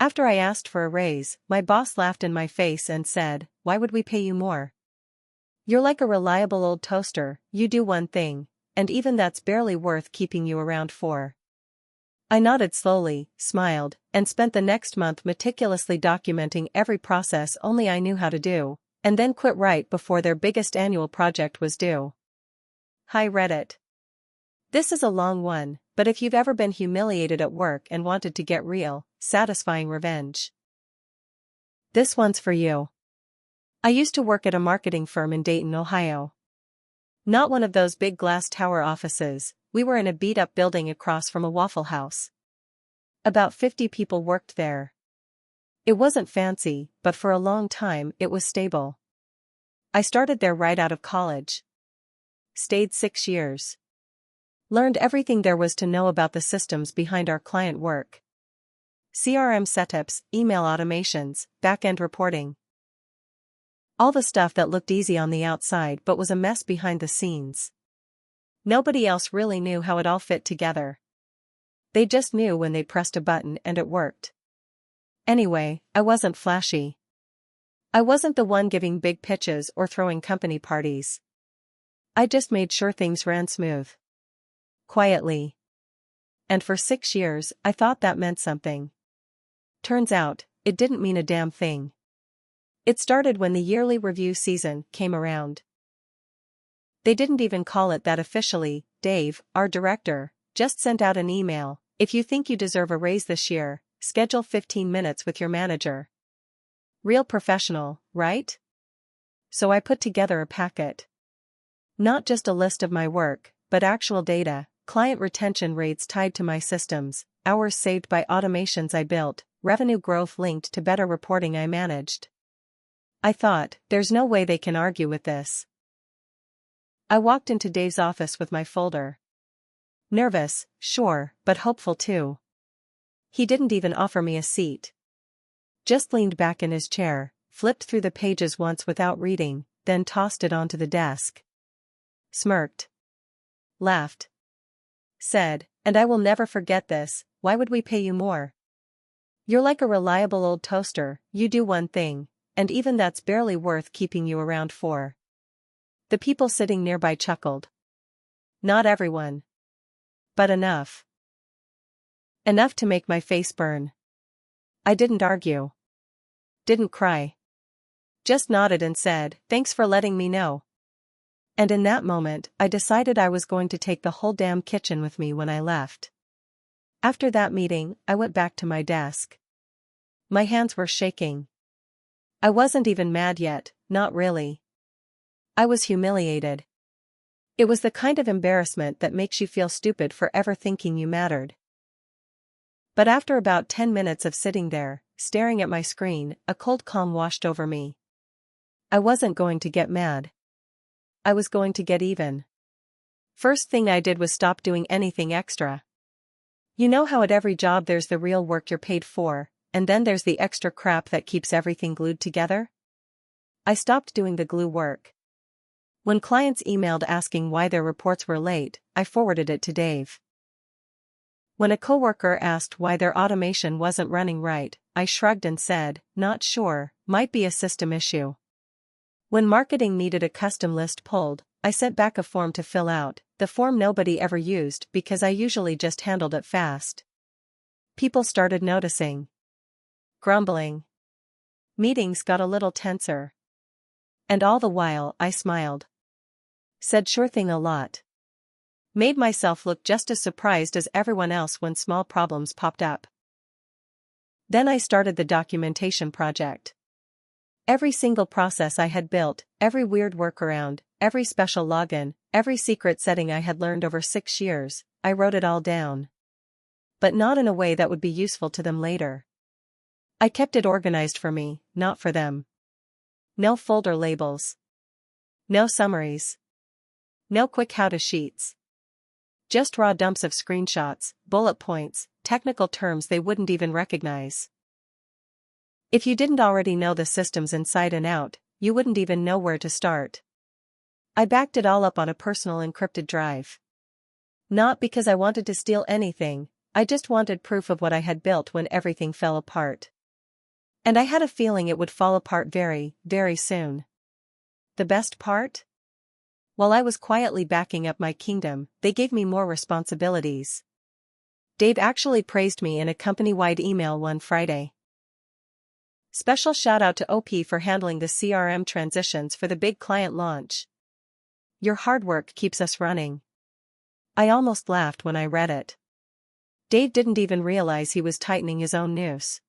After I asked for a raise, my boss laughed in my face and said, "Why would we pay you more? You're like a reliable old toaster, you do one thing, and even that's barely worth keeping you around for." I nodded slowly, smiled, and spent the next month meticulously documenting every process only I knew how to do, and then quit right before their biggest annual project was due. Hi Reddit. This is a long one, but if you've ever been humiliated at work and wanted to get real, satisfying revenge, this one's for you. I used to work at a marketing firm in Dayton, Ohio. Not one of those big glass tower offices, we were in a beat-up building across from a Waffle House. About 50 people worked there. It wasn't fancy, but for a long time it was stable. I started there right out of college. Stayed 6 years. Learned everything there was to know about the systems behind our client work. CRM setups, email automations, back-end reporting. All the stuff that looked easy on the outside but was a mess behind the scenes. Nobody else really knew how it all fit together. They just knew when they pressed a button and it worked. Anyway, I wasn't flashy. I wasn't the one giving big pitches or throwing company parties. I just made sure things ran smooth. Quietly. And for 6 years, I thought that meant something. Turns out, it didn't mean a damn thing. It started when the yearly review season came around. They didn't even call it that officially. Dave, our director, just sent out an email: "If you think you deserve a raise this year, schedule 15 minutes with your manager." Real professional, right? So I put together a packet. Not just a list of my work, but actual data, client retention rates tied to my systems, hours saved by automations I built, revenue growth linked to better reporting I managed. I thought, there's no way they can argue with this. I walked into Dave's office with my folder. Nervous, sure, but hopeful too. He didn't even offer me a seat. Just leaned back in his chair, flipped through the pages once without reading, then tossed it onto the desk. Smirked. Laughed. Said, "And I will never forget this, why would we pay you more? You're like a reliable old toaster, you do one thing, and even that's barely worth keeping you around for." The people sitting nearby chuckled. Not everyone. But enough. Enough to make my face burn. I didn't argue. Didn't cry. Just nodded and said, "Thanks for letting me know." And in that moment, I decided I was going to take the whole damn kitchen with me when I left. After that meeting, I went back to my desk. My hands were shaking. I wasn't even mad yet, not really. I was humiliated. It was the kind of embarrassment that makes you feel stupid for ever thinking you mattered. But after about 10 minutes of sitting there, staring at my screen, a cold calm washed over me. I wasn't going to get mad. I was going to get even. First thing I did was stop doing anything extra. You know how at every job there's the real work you're paid for, and then there's the extra crap that keeps everything glued together? I stopped doing the glue work. When clients emailed asking why their reports were late, I forwarded it to Dave. When a coworker asked why their automation wasn't running right, I shrugged and said, "Not sure, might be a system issue." When marketing needed a custom list pulled, I sent back a form to fill out, the form nobody ever used because I usually just handled it fast. People started noticing. Grumbling. Meetings got a little tenser. And all the while, I smiled. Said sure thing a lot. Made myself look just as surprised as everyone else when small problems popped up. Then I started the documentation project. Every single process I had built, every weird workaround, every special login, every secret setting I had learned over 6 years, I wrote it all down. But not in a way that would be useful to them later. I kept it organized for me, not for them. No folder labels. No summaries. No quick how-to sheets. Just raw dumps of screenshots, bullet points, technical terms they wouldn't even recognize. If you didn't already know the systems inside and out, you wouldn't even know where to start. I backed it all up on a personal encrypted drive. Not because I wanted to steal anything, I just wanted proof of what I had built when everything fell apart. And I had a feeling it would fall apart very, very soon. The best part? While I was quietly backing up my kingdom, they gave me more responsibilities. Dave actually praised me in a company-wide email one Friday. Special shout out to OP for handling the CRM transitions for the big client launch. Your hard work keeps us running. I almost laughed when I read it. Dave didn't even realize he was tightening his own noose.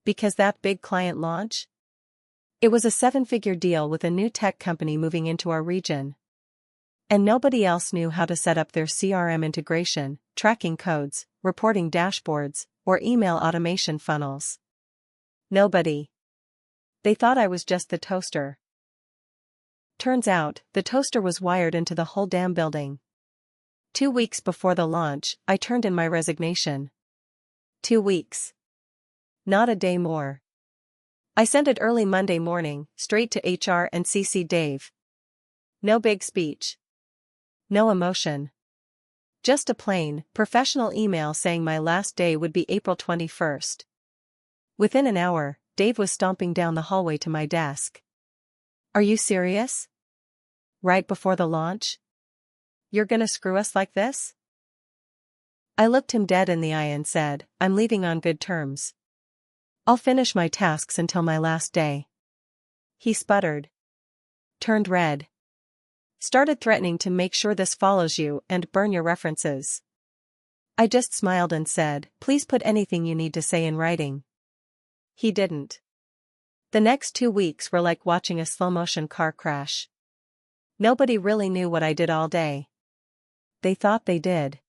Because that big client launch? It was a 7-figure deal with a new tech company moving into our region. And nobody else knew how to set up their CRM integration, tracking codes, reporting dashboards, or email automation funnels. Nobody. They thought I was just the toaster. Turns out, the toaster was wired into the whole damn building. 2 weeks before the launch, I turned in my resignation. 2 weeks. Not a day more. I sent it early Monday morning, straight to HR and CC Dave. No big speech. No emotion. Just a plain, professional email saying my last day would be April 21st. Within an hour, Dave was stomping down the hallway to my desk. Are you serious? Right before the launch? You're gonna screw us like this? I looked him dead in the eye and said, I'm leaving on good terms. I'll finish my tasks until my last day. He sputtered. Turned red. Started threatening to make sure this follows you and burn your references. I just smiled and said, please put anything you need to say in writing. He didn't. The next 2 weeks were like watching a slow-motion car crash. Nobody really knew what I did all day. They thought they did.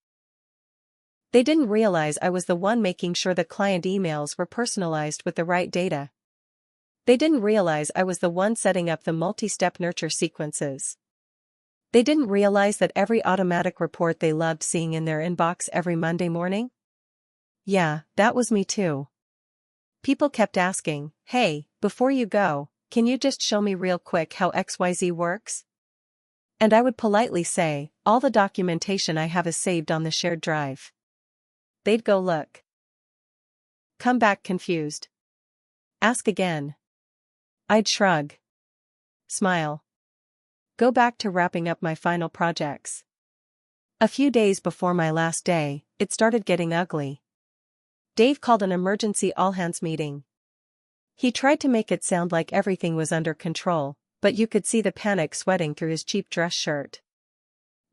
They didn't realize I was the one making sure the client emails were personalized with the right data. They didn't realize I was the one setting up the multi-step nurture sequences. They didn't realize that every automatic report they loved seeing in their inbox every Monday morning? Yeah, that was me too. People kept asking, hey, before you go, can you just show me real quick how XYZ works? And I would politely say, all the documentation I have is saved on the shared drive. They'd go look. Come back confused. Ask again. I'd shrug. Smile. Go back to wrapping up my final projects. A few days before my last day, it started getting ugly. Dave called an emergency all-hands meeting. He tried to make it sound like everything was under control, but you could see the panic sweating through his cheap dress shirt.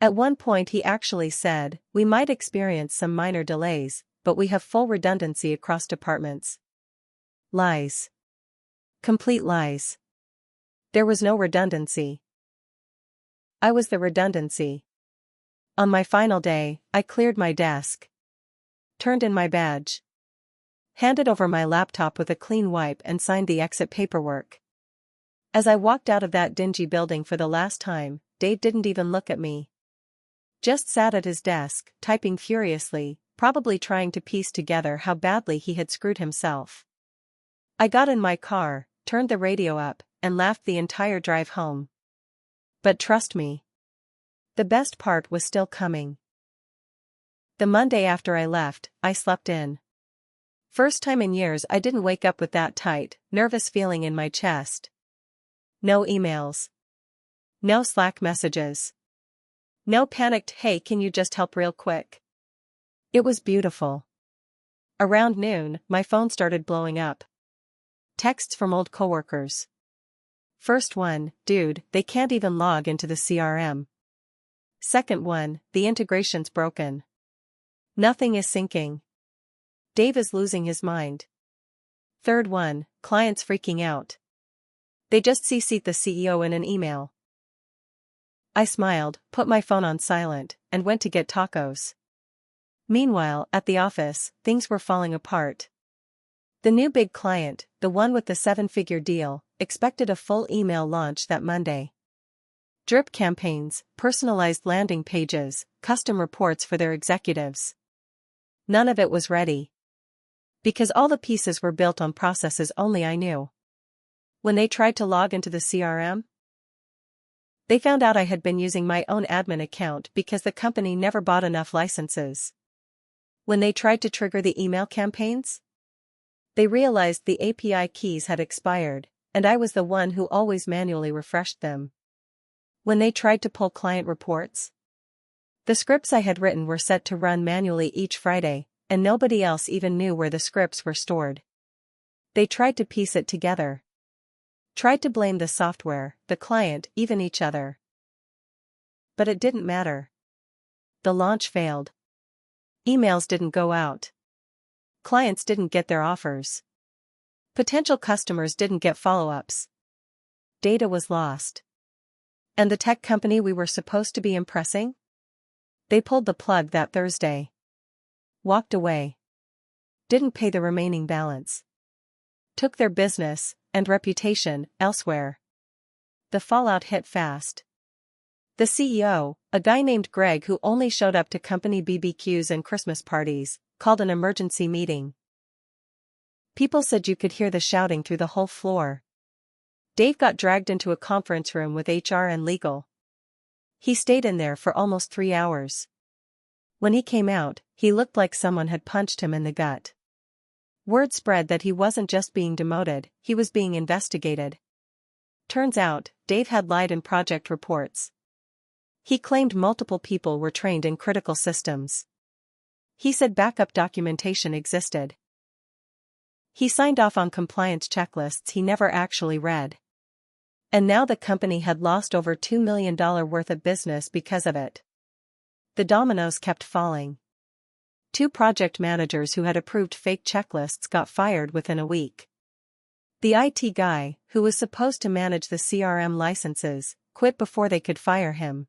At one point he actually said, we might experience some minor delays, but we have full redundancy across departments. Lies. Complete lies. There was no redundancy. I was the redundancy. On my final day, I cleared my desk. Turned in my badge. Handed over my laptop with a clean wipe and signed the exit paperwork. As I walked out of that dingy building for the last time, Dave didn't even look at me. Just sat at his desk, typing furiously, probably trying to piece together how badly he had screwed himself. I got in my car, turned the radio up, and laughed the entire drive home. But trust me, the best part was still coming. The Monday after I left, I slept in. First time in years I didn't wake up with that tight, nervous feeling in my chest. No emails. No Slack messages. No panicked, hey, can you just help real quick? It was beautiful. Around noon, my phone started blowing up. Texts from old coworkers. First one, dude, they can't even log into the CRM. Second one, the integration's broken. Nothing is syncing. Dave is losing his mind. Third one, clients freaking out. They just CC'd the CEO in an email. I smiled, put my phone on silent, and went to get tacos. Meanwhile, at the office, things were falling apart. The new big client, the one with the 7-figure deal, expected a full email launch that Monday. Drip campaigns, personalized landing pages, custom reports for their executives. None of it was ready. Because all the pieces were built on processes only I knew. When they tried to log into the CRM, they found out I had been using my own admin account because the company never bought enough licenses. When they tried to trigger the email campaigns, They realized the API keys had expired, and I was the one who always manually refreshed them. When they tried to pull client reports, the scripts I had written were set to run manually each Friday, and nobody else even knew where the scripts were stored. They tried to piece it together. Tried to blame the software, the client, even each other. But it didn't matter. The launch failed. Emails didn't go out. Clients didn't get their offers. Potential customers didn't get follow-ups. Data was lost. And the tech company we were supposed to be impressing? They pulled the plug that Thursday. Walked away. Didn't pay the remaining balance. Took their business and reputation elsewhere. The fallout hit fast. The CEO, a guy named Greg who only showed up to company BBQs and Christmas parties, called an emergency meeting. People said you could hear the shouting through the whole floor. Dave got dragged into a conference room with HR and legal. He stayed in there for almost 3 hours. When he came out, he looked like someone had punched him in the gut. Word spread that he wasn't just being demoted, he was being investigated. Turns out, Dave had lied in project reports. He claimed multiple people were trained in critical systems. He said backup documentation existed. He signed off on compliance checklists he never actually read. And now the company had lost over $2 million worth of business because of it. The dominoes kept falling. 2 project managers who had approved fake checklists got fired within a week. The IT guy, who was supposed to manage the CRM licenses, quit before they could fire him.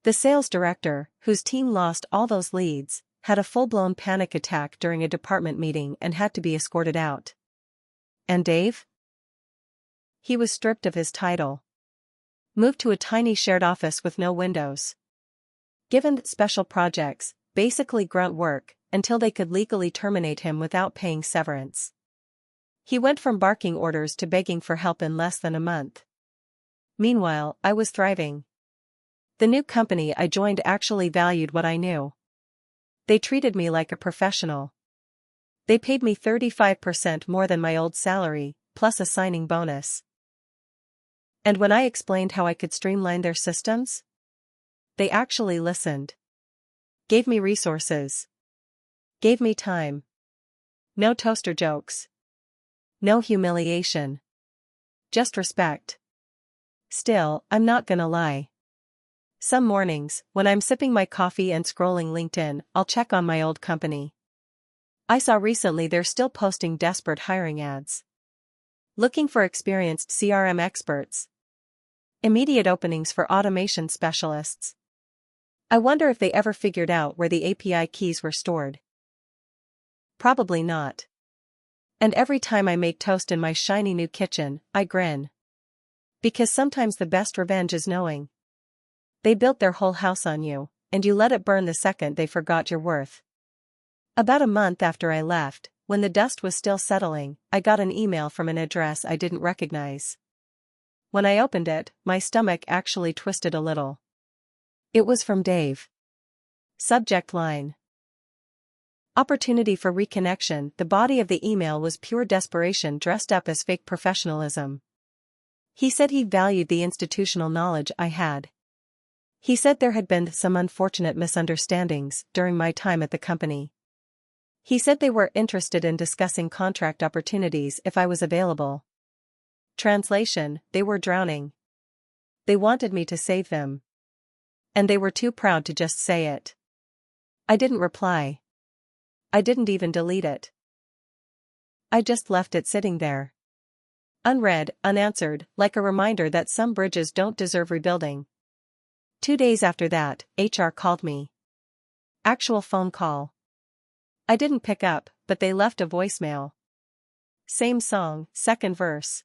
The sales director, whose team lost all those leads, had a full-blown panic attack during a department meeting and had to be escorted out. And Dave? He was stripped of his title. Moved to a tiny shared office with no windows. Given special projects, basically grunt work, until they could legally terminate him without paying severance. He went from barking orders to begging for help in less than a month. Meanwhile, I was thriving. The new company I joined actually valued what I knew. They treated me like a professional. They paid me 35% more than my old salary, plus a signing bonus. And when I explained how I could streamline their systems, they actually listened. Gave me resources. Gave me time. No toaster jokes. No humiliation. Just respect. Still, I'm not gonna lie. Some mornings, when I'm sipping my coffee and scrolling LinkedIn, I'll check on my old company. I saw recently they're still posting desperate hiring ads. Looking for experienced CRM experts. Immediate openings for automation specialists. I wonder if they ever figured out where the API keys were stored. Probably not. And every time I make toast in my shiny new kitchen, I grin. Because sometimes the best revenge is knowing. They built their whole house on you, and you let it burn the second they forgot your worth. About a month after I left, when the dust was still settling, I got an email from an address I didn't recognize. When I opened it, my stomach actually twisted a little. It was from Dave. Subject line: Opportunity for reconnection. The body of the email was pure desperation dressed up as fake professionalism. He said he valued the institutional knowledge I had. He said there had been some unfortunate misunderstandings during my time at the company. He said they were interested in discussing contract opportunities if I was available. Translation: they were drowning. They wanted me to save them. And they were too proud to just say it. I didn't reply. I didn't even delete it. I just left it sitting there. Unread, unanswered, like a reminder that some bridges don't deserve rebuilding. 2 days after that, HR called me. Actual phone call. I didn't pick up, but they left a voicemail. Same song, second verse.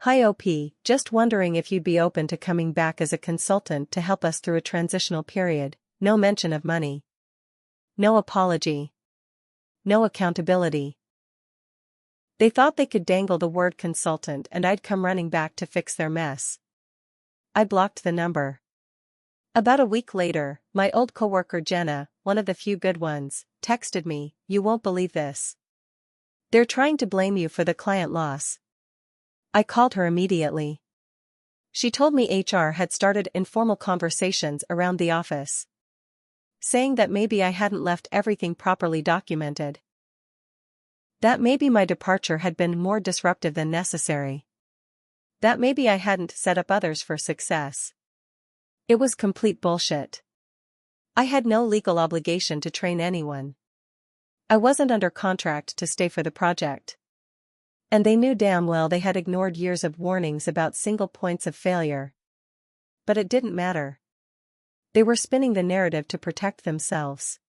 Hi OP, just wondering if you'd be open to coming back as a consultant to help us through a transitional period. No mention of money. No apology. No accountability. They thought they could dangle the word consultant and I'd come running back to fix their mess. I blocked the number. About a week later, my old coworker Jenna, one of the few good ones, texted me, "You won't believe this. They're trying to blame you for the client loss. I called her immediately. She told me HR had started informal conversations around the office, saying that maybe I hadn't left everything properly documented. That maybe my departure had been more disruptive than necessary. That maybe I hadn't set up others for success. It was complete bullshit. I had no legal obligation to train anyone. I wasn't under contract to stay for the project. And they knew damn well they had ignored years of warnings about single points of failure. But it didn't matter. They were spinning the narrative to protect themselves.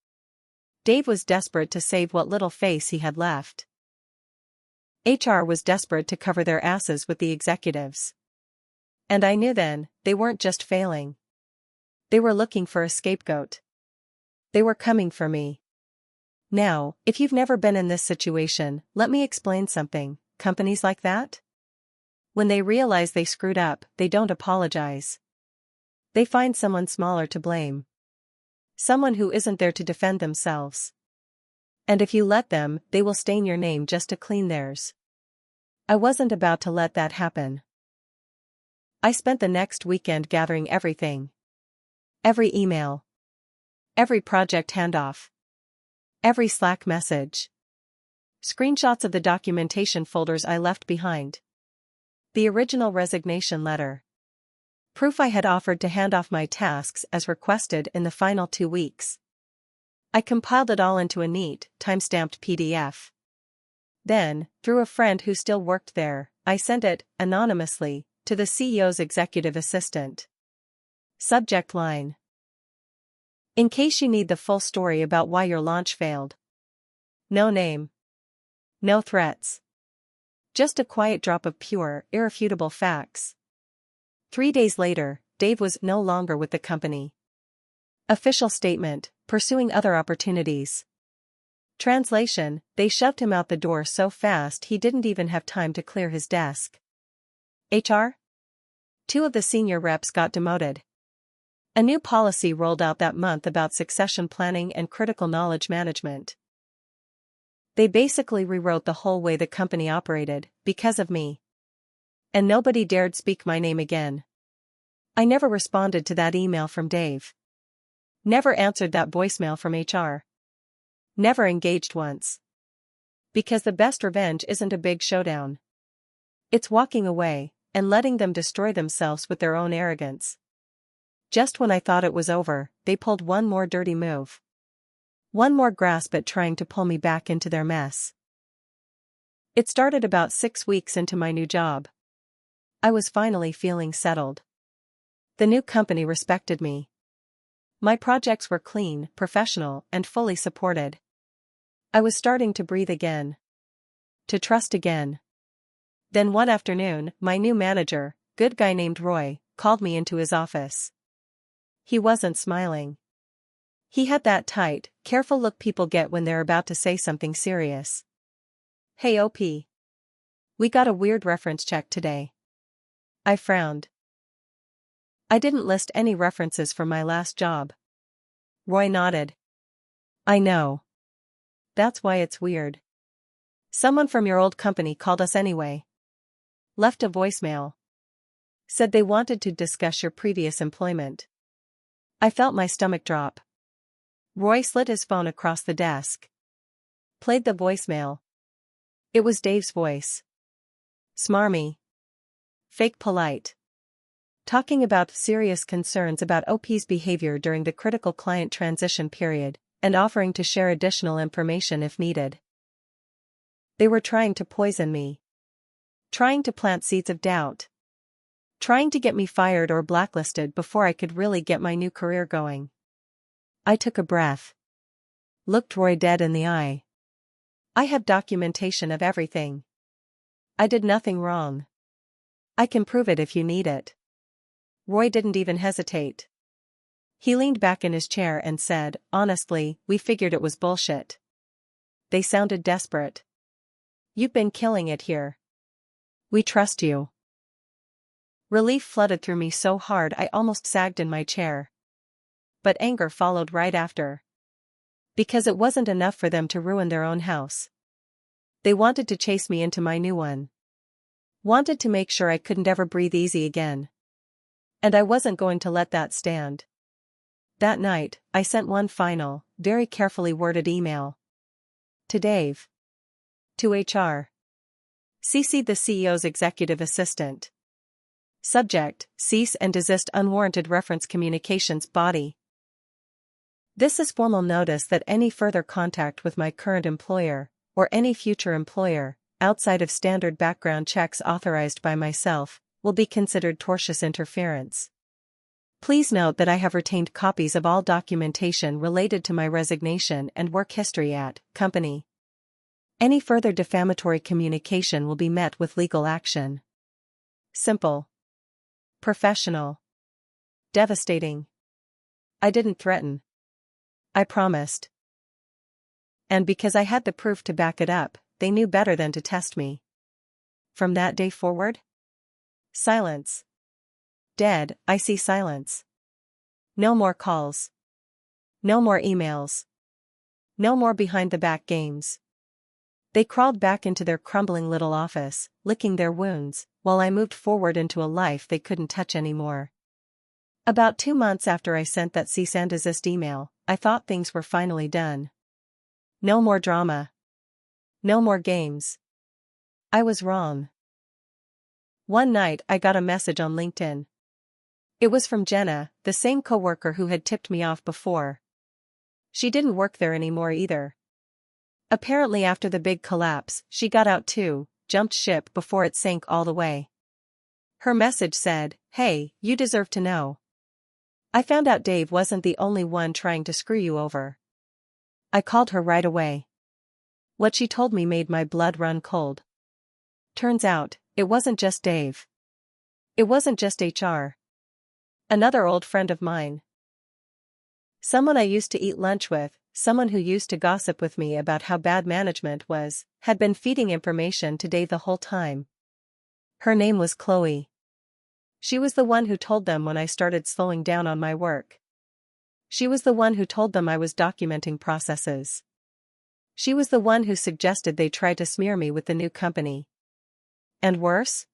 Dave was desperate to save what little face he had left. HR was desperate to cover their asses with the executives. And I knew then, they weren't just failing. They were looking for a scapegoat. They were coming for me. Now, if you've never been in this situation, let me explain something. Companies like that? When they realize they screwed up, they don't apologize. They find someone smaller to blame. Someone who isn't there to defend themselves. And if you let them, they will stain your name just to clean theirs. I wasn't about to let that happen. I spent the next weekend gathering everything. Every email. Every project handoff. Every Slack message. Screenshots of the documentation folders I left behind. The original resignation letter. Proof I had offered to hand off my tasks as requested in the final 2 weeks. I compiled it all into a neat, time-stamped PDF. Then, through a friend who still worked there, I sent it, anonymously, to the CEO's executive assistant. Subject line: in case you need the full story about why your launch failed. No name. No threats. Just a quiet drop of pure, irrefutable facts. 3 days later, Dave was no longer with the company. Official statement: pursuing other opportunities. Translation: they shoved him out the door so fast he didn't even have time to clear his desk. HR? 2 of the senior reps got demoted. A new policy rolled out that month about succession planning and critical knowledge management. They basically rewrote the whole way the company operated, because of me. And nobody dared speak my name again. I never responded to that email from Dave. Never answered that voicemail from HR. Never engaged once. Because the best revenge isn't a big showdown. It's walking away, and letting them destroy themselves with their own arrogance. Just when I thought it was over, they pulled one more dirty move. One more grasp at trying to pull me back into their mess. It started about 6 weeks into my new job. I was finally feeling settled. The new company respected me. My projects were clean, professional, and fully supported. I was starting to breathe again. To trust again. Then one afternoon, my new manager, good guy named Roy, called me into his office. He wasn't smiling. He had that tight, careful look people get when they're about to say something serious. Hey OP. We got a weird reference check today. I frowned. I didn't list any references from my last job. Roy nodded. I know. That's why it's weird. Someone from your old company called us anyway. Left a voicemail. Said they wanted to discuss your previous employment. I felt my stomach drop. Roy slid his phone across the desk. Played the voicemail. It was Dave's voice. Smarmy. Fake polite. Talking about serious concerns about OP's behavior during the critical client transition period, and offering to share additional information if needed. They were trying to poison me. Trying to plant seeds of doubt. Trying to get me fired or blacklisted before I could really get my new career going. I took a breath. Looked Roy dead in the eye. I have documentation of everything. I did nothing wrong. I can prove it if you need it. Roy didn't even hesitate. He leaned back in his chair and said, honestly, we figured it was bullshit. They sounded desperate. You've been killing it here. We trust you. Relief flooded through me so hard I almost sagged in my chair. But anger followed right after. Because it wasn't enough for them to ruin their own house. They wanted to chase me into my new one. Wanted to make sure I couldn't ever breathe easy again. And I wasn't going to let that stand. That night, I sent one final, very carefully worded email. To Dave. To HR. CC'd the CEO's executive assistant. Subject: cease and desist unwarranted reference communications. Body: this is formal notice that any further contact with my current employer, or any future employer, outside of standard background checks authorized by myself, will be considered tortious interference. Please note that I have retained copies of all documentation related to my resignation and work history at company. Any further defamatory communication will be met with legal action. Simple. Professional. Devastating. I didn't threaten. I promised. And because I had the proof to back it up, they knew better than to test me. From that day forward? Silence. Dead, icy silence. No more calls. No more emails. No more behind-the-back games. They crawled back into their crumbling little office, licking their wounds, while I moved forward into a life they couldn't touch anymore. About 2 months after I sent that cease and desist email, I thought things were finally done. No more drama. No more games. I was wrong. One night I got a message on LinkedIn. It was from Jenna, the same coworker who had tipped me off before. She didn't work there anymore either. Apparently after the big collapse, she got out too, jumped ship before it sank all the way. Her message said, "Hey, you deserve to know. I found out Dave wasn't the only one trying to screw you over." I called her right away. What she told me made my blood run cold. Turns out, it wasn't just Dave. It wasn't just HR. Another old friend of mine. Someone I used to eat lunch with, someone who used to gossip with me about how bad management was, had been feeding information to Dave the whole time. Her name was Chloe. She was the one who told them when I started slowing down on my work. She was the one who told them I was documenting processes. She was the one who suggested they try to smear me with the new company. And worse?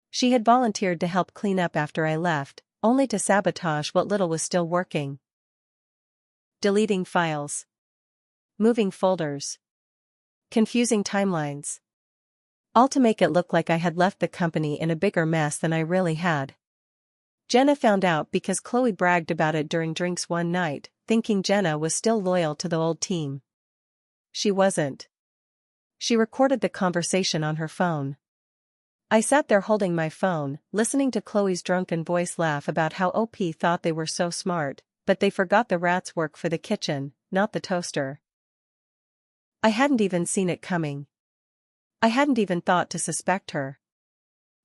She had volunteered to help clean up after I left, only to sabotage what little was still working. Deleting files. Moving folders. Confusing timelines. All to make it look like I had left the company in a bigger mess than I really had. Jenna found out because Chloe bragged about it during drinks one night, thinking Jenna was still loyal to the old team. She wasn't. She recorded the conversation on her phone. I sat there holding my phone, listening to Chloe's drunken voice laugh about how OP thought they were so smart, but they forgot the rats work for the kitchen, not the toaster. I hadn't even seen it coming. I hadn't even thought to suspect her.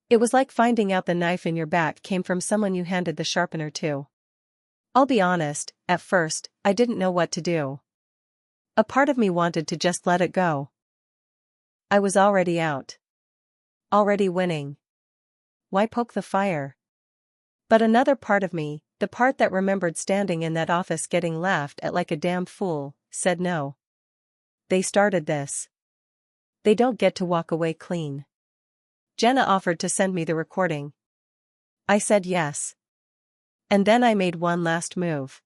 It was like finding out the knife in your back came from someone you handed the sharpener to. I'll be honest, at first, I didn't know what to do. A part of me wanted to just let it go. I was already out. Already winning. Why poke the fire? But another part of me, the part that remembered standing in that office getting laughed at like a damn fool, said no. They started this. They don't get to walk away clean. Jenna offered to send me the recording. I said yes. And then I made one last move.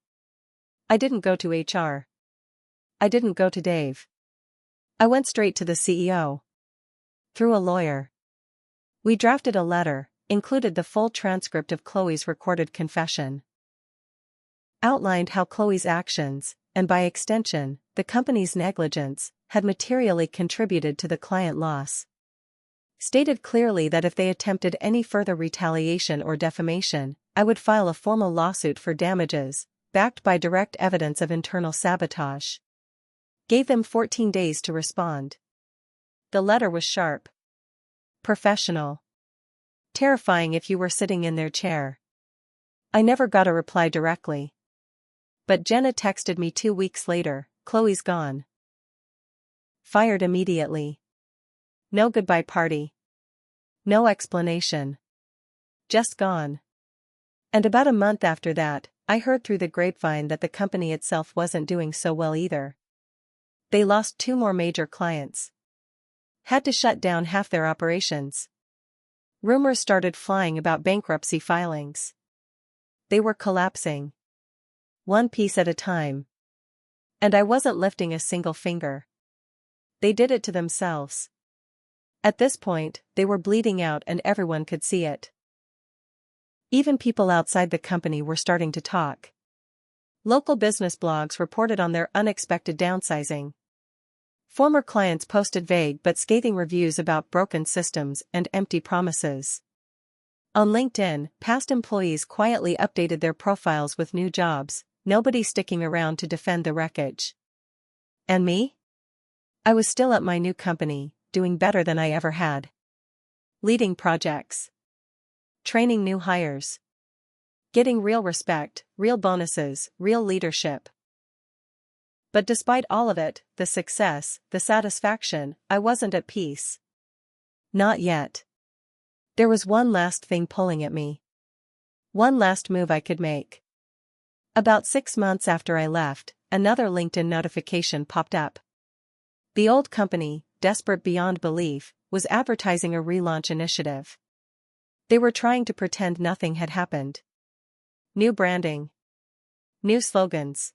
I didn't go to HR. I didn't go to Dave. I went straight to the CEO. Through a lawyer. We drafted a letter, included the full transcript of Chloe's recorded confession. Outlined how Chloe's actions, and by extension, the company's negligence, had materially contributed to the client loss. Stated clearly that if they attempted any further retaliation or defamation, I would file a formal lawsuit for damages, backed by direct evidence of internal sabotage. Gave them 14 days to respond. The letter was sharp. Professional. Terrifying if you were sitting in their chair. I never got a reply directly. But Jenna texted me 2 weeks later, "Chloe's gone. Fired immediately. No goodbye party. No explanation. Just gone." And about a month after that, I heard through the grapevine that the company itself wasn't doing so well either. They lost 2 more major clients. Had to shut down half their operations. Rumors started flying about bankruptcy filings. They were collapsing. One piece at a time. And I wasn't lifting a single finger. They did it to themselves. At this point, they were bleeding out and everyone could see it. Even people outside the company were starting to talk. Local business blogs reported on their unexpected downsizing. Former clients posted vague but scathing reviews about broken systems and empty promises. On LinkedIn, past employees quietly updated their profiles with new jobs, nobody sticking around to defend the wreckage. And me? I was still at my new company, doing better than I ever had. Leading projects. Training new hires. Getting real respect, real bonuses, real leadership. But despite all of it, the success, the satisfaction, I wasn't at peace. Not yet. There was one last thing pulling at me. One last move I could make. About 6 months after I left, another LinkedIn notification popped up. The old company, desperate beyond belief, was advertising a relaunch initiative. They were trying to pretend nothing had happened. New branding. New slogans.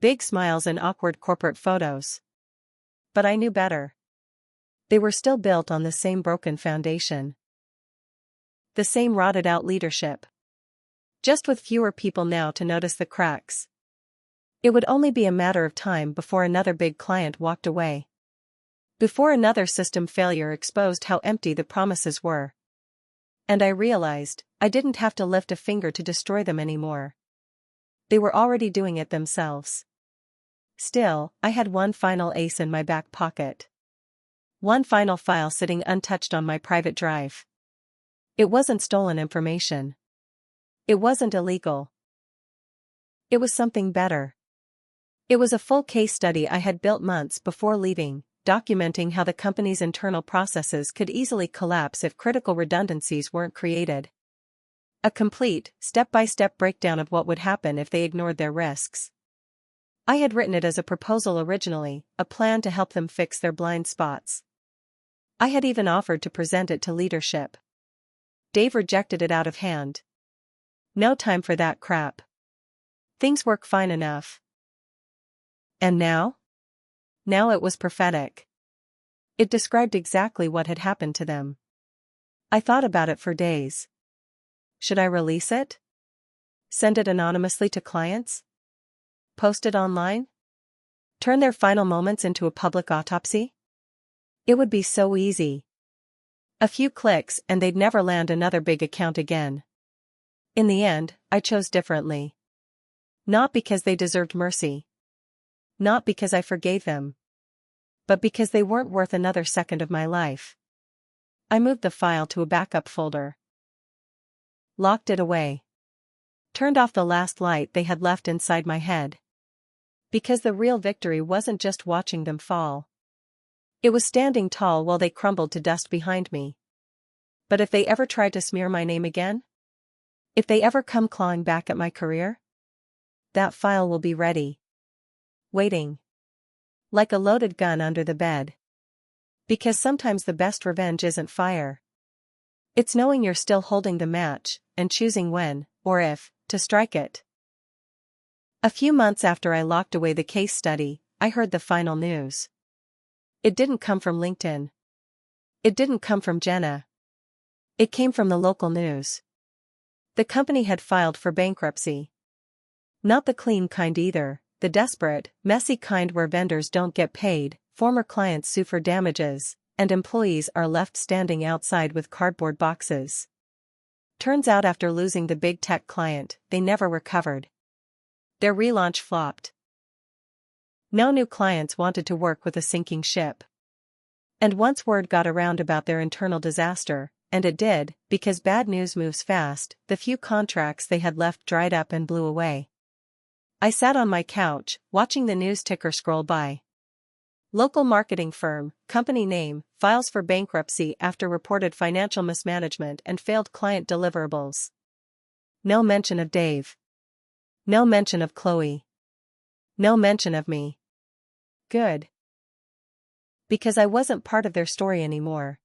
Big smiles and awkward corporate photos. But I knew better. They were still built on the same broken foundation. The same rotted-out leadership. Just with fewer people now to notice the cracks. It would only be a matter of time before another big client walked away. Before another system failure exposed how empty the promises were. And I realized, I didn't have to lift a finger to destroy them anymore. They were already doing it themselves. Still, I had one final ace in my back pocket. One final file sitting untouched on my private drive. It wasn't stolen information. It wasn't illegal. It was something better. It was a full case study I had built months before leaving, documenting how the company's internal processes could easily collapse if critical redundancies weren't created. A complete, step-by-step breakdown of what would happen if they ignored their risks. I had written it as a proposal originally, a plan to help them fix their blind spots. I had even offered to present it to leadership. Dave rejected it out of hand. No time for that crap. Things work fine enough. And now? Now it was prophetic. It described exactly what had happened to them. I thought about it for days. Should I release it? Send it anonymously to clients? Post it online? Turn their final moments into a public autopsy? It would be so easy. A few clicks and they'd never land another big account again. In the end, I chose differently. Not because they deserved mercy. Not because I forgave them. But because they weren't worth another second of my life. I moved the file to a backup folder. Locked it away. Turned off the last light they had left inside my head. Because the real victory wasn't just watching them fall. It was standing tall while they crumbled to dust behind me. But if they ever tried to smear my name again? If they ever come clawing back at my career? That file will be ready. Waiting. Like a loaded gun under the bed. Because sometimes the best revenge isn't fire. It's knowing you're still holding the match, and choosing when, or if, to strike it. A few months after I locked away the case study, I heard the final news. It didn't come from LinkedIn. It didn't come from Jenna. It came from the local news. The company had filed for bankruptcy. Not the clean kind either, the desperate, messy kind where vendors don't get paid, former clients sue for damages, and employees are left standing outside with cardboard boxes. Turns out after losing the big tech client, they never recovered. Their relaunch flopped. No new clients wanted to work with a sinking ship. And once word got around about their internal disaster, and it did, because bad news moves fast, the few contracts they had left dried up and blew away. I sat on my couch, watching the news ticker scroll by. Local marketing firm, company name, files for bankruptcy after reported financial mismanagement and failed client deliverables. No mention of Dave. No mention of Chloe. No mention of me. Good. Because I wasn't part of their story anymore.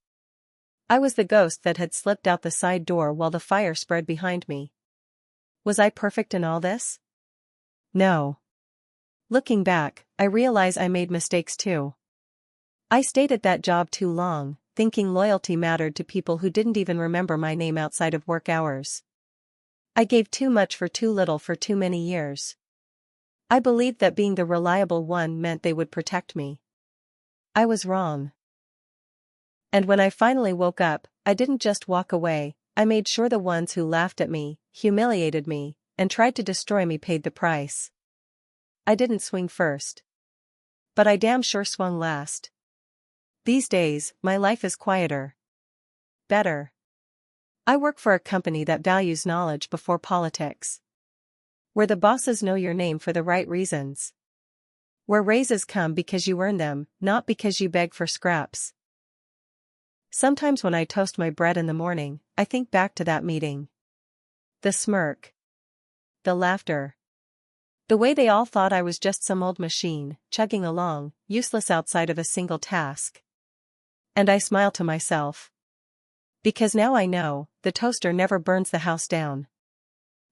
I was the ghost that had slipped out the side door while the fire spread behind me. Was I perfect in all this? No. Looking back, I realize I made mistakes too. I stayed at that job too long, thinking loyalty mattered to people who didn't even remember my name outside of work hours. I gave too much for too little for too many years. I believed that being the reliable one meant they would protect me. I was wrong. And when I finally woke up, I didn't just walk away, I made sure the ones who laughed at me, humiliated me, and tried to destroy me paid the price. I didn't swing first. But I damn sure swung last. These days, my life is quieter. Better. I work for a company that values knowledge before politics. Where the bosses know your name for the right reasons. Where raises come because you earn them, not because you beg for scraps. Sometimes when I toast my bread in the morning, I think back to that meeting. The smirk. The laughter. The way they all thought I was just some old machine, chugging along, useless outside of a single task. And I smile to myself. Because now I know, the toaster never burns the house down.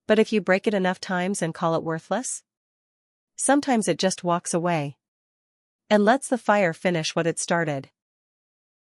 But if you break it enough times and call it worthless? Sometimes it just walks away. And lets the fire finish what it started.